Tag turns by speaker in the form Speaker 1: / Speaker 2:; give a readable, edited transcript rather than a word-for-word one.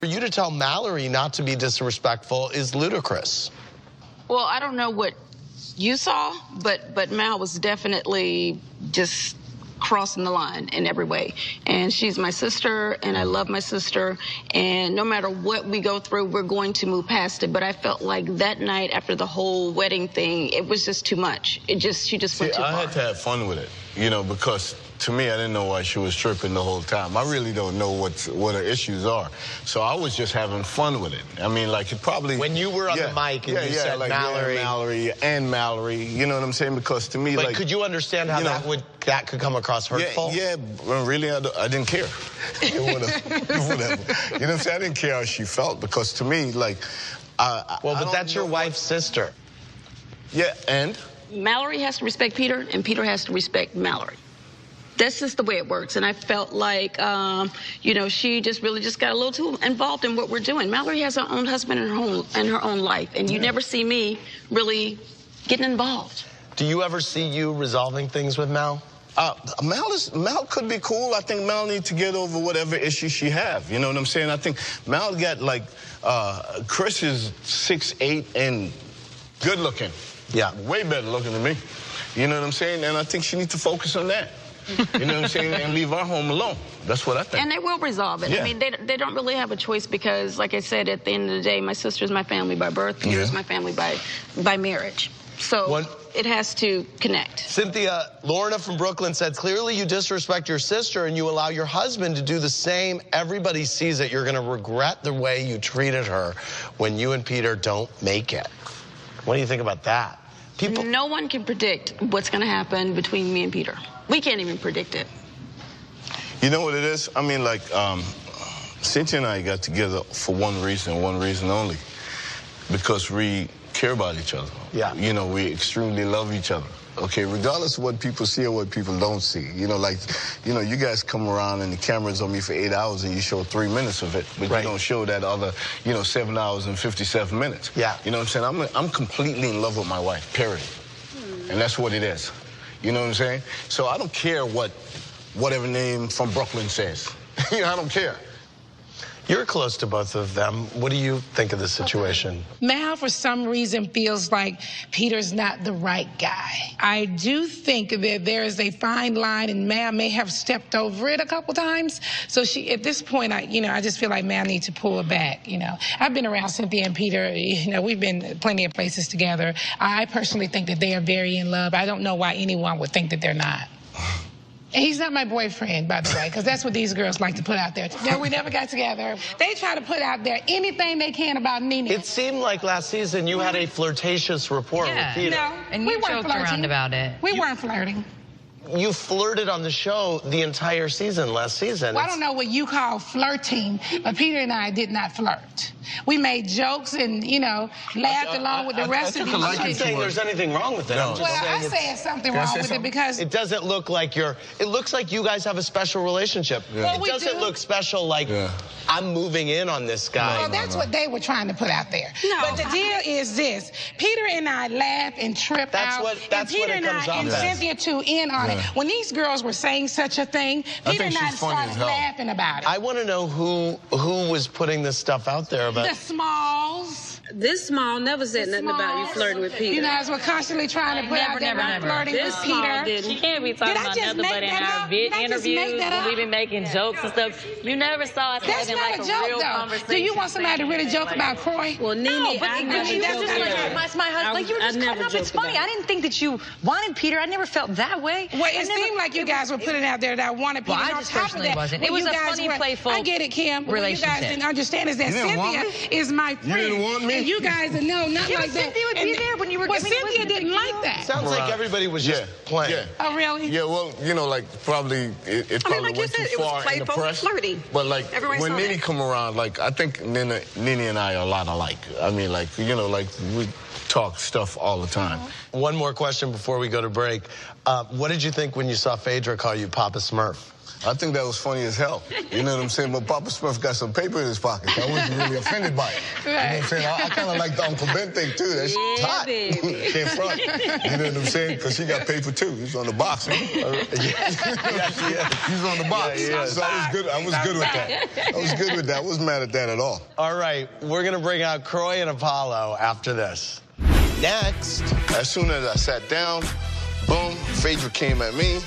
Speaker 1: For you to tell Mallory not to be disrespectful is ludicrous.
Speaker 2: Well, I don't know what you saw, but Mal was definitely just crossing the line in every way. And she's my sister, and I love my sister. And no matter what we go through, we're going to move past it. But I felt like that night after the whole wedding thing, it was just too much. She just went too far.
Speaker 3: I had to have fun with it, you know, because to me, I didn't know why she was tripping the whole time. I really don't know what her issues are. So I was just having fun with it. I mean, like, it probably...
Speaker 1: When you were on the mic and you said
Speaker 3: like,
Speaker 1: Mallory...
Speaker 3: Mallory, you know what I'm saying? Because to me,
Speaker 1: but could you understand how that could come across hurtful?
Speaker 3: Yeah, well, really, I didn't care. Whatever. You know what I'm saying? I didn't care how she felt, because to me, like...
Speaker 1: but that's your wife's sister.
Speaker 3: Yeah, and?
Speaker 2: Mallory has to respect Peter, and Peter has to respect Mallory. That's just the way it works. And I felt like, you know, she just really got a little too involved in what we're doing. Mallory has her own husband and her own life. And you never see me really getting involved.
Speaker 1: Do you ever see you resolving things with Mal?
Speaker 3: Mal could be cool. I think Mal needs to get over whatever issue she have. You know what I'm saying? I think Mal got, like, Chris is 6'8" and good looking.
Speaker 1: Yeah.
Speaker 3: Way better looking than me. You know what I'm saying? And I think she needs to focus on that. You know what I'm saying? And leave our home alone. That's what I think.
Speaker 2: And they will resolve it. Yeah. I mean, they don't really have a choice because, like I said, at the end of the day, my sister's my family by birth, Peter's my family by marriage. So it has to connect.
Speaker 1: Cynthia, Lorna from Brooklyn said, clearly you disrespect your sister and you allow your husband to do the same. Everybody sees it. You're going to regret the way you treated her when you and Peter don't make it. What do you think about that?
Speaker 2: No one can predict what's going to happen between me and Peter. We can't even predict it.
Speaker 3: You know what it is? I mean, like, Cynthia and I got together for one reason only. Because we care about each other.
Speaker 1: Yeah.
Speaker 3: You know, we extremely love each other. Okay, regardless of what people see or what people don't see. You know, like, you know, you guys come around and the camera's on me for 8 hours and you show 3 minutes of it, but you don't show that other, you know, 7 hours and 57 minutes.
Speaker 1: Yeah.
Speaker 3: You know what I'm saying? I'm completely in love with my wife, period. And that's what it is. You know what I'm saying? So I don't care what whatever name from Brooklyn says. You know, I don't care.
Speaker 1: You're close to both of them. What do you think of the situation?
Speaker 4: Mal, for some reason, feels like Peter's not the right guy. I do think that there is a fine line, and Mal may have stepped over it a couple times. So at this point, I just feel like Mal needs to pull it back. You know, I've been around Cynthia and Peter. You know, we've been plenty of places together. I personally think that they are very in love. I don't know why anyone would think that they're not. And he's not my boyfriend, by the way, because that's what these girls like to put out there. No, we never got together. They try to put out there anything they can about Nene.
Speaker 1: It seemed like last season you had a flirtatious rapport with Peter.
Speaker 4: No,
Speaker 5: and we joked around about it.
Speaker 4: We weren't flirting.
Speaker 1: You flirted on the show the entire season last season.
Speaker 4: Well, I don't know what you call flirting, but Peter and I did not flirt. We made jokes and, you know, laughed along with the rest of the
Speaker 1: I'm not saying there's anything wrong with it.
Speaker 3: No.
Speaker 4: Well, I said something wrong with it because...
Speaker 1: It doesn't look like it looks like you guys have a special relationship.
Speaker 3: Yeah.
Speaker 4: Well,
Speaker 1: it doesn't look special like I'm moving in on this guy.
Speaker 4: Well, that's what they were trying to put out there. No. But the deal is this. Peter and I laugh and trip out.
Speaker 1: That's
Speaker 4: Peter
Speaker 1: what it comes
Speaker 4: and I and Cynthia too in on it. When these girls were saying such a thing, Peter and I started laughing about it.
Speaker 1: I want to know who was putting this stuff out there about.
Speaker 4: The Smalls.
Speaker 6: This Small never said nothing about you flirting with Peter.
Speaker 4: You guys were constantly trying to put out there I'm flirting with Peter.
Speaker 5: She can't be talking about nothing but in our big interviews when we've been making jokes and stuff. You never saw us having like a real conversation.
Speaker 4: Do you want somebody to really joke about Croy?
Speaker 6: Well, Nene,
Speaker 5: no, but
Speaker 6: I
Speaker 5: that's just like my husband. Like you were just cutting up. It's funny. I didn't think that you wanted Peter. I never felt that way.
Speaker 4: Well, it seemed like you guys were putting out there that I wanted Peter.
Speaker 5: Well, I just personally wasn't. It was a funny, playful
Speaker 4: I get it, Kim. What you guys didn't understand is that Cynthia is my friend.
Speaker 3: You didn't want me?
Speaker 4: And you guys know not like that.
Speaker 5: Cynthia would be there when you were.
Speaker 4: Well, Cynthia didn't like that.
Speaker 1: Sounds like everybody was just playing.
Speaker 3: Yeah.
Speaker 4: Oh, really?
Speaker 3: Yeah, well, you know, like, probably, it probably went too far in the press.
Speaker 6: Flirty.
Speaker 3: But, like, when Nene come around, like, I think Nene and I are a lot alike. I mean, like, you know, like, we talk stuff all the time.
Speaker 1: One more question before we go to break. What did you think when you saw Phaedra call you Papa Smurf?
Speaker 3: I think that was funny as hell. You know what I'm saying? But Papa Smurf got some paper in his pocket. I wasn't really offended by it. You know what I'm saying? I kind of like the Uncle Ben thing, too. That's hot. Can't front. You know what I'm saying? Because he got paper, too. He's on the box. He's on the box. So I was good with that. I was good with that. I wasn't mad at that at all.
Speaker 1: All right. We're going to bring out Croy and Apollo after this. Next.
Speaker 3: As soon as I sat down, boom, Phaedra came at me.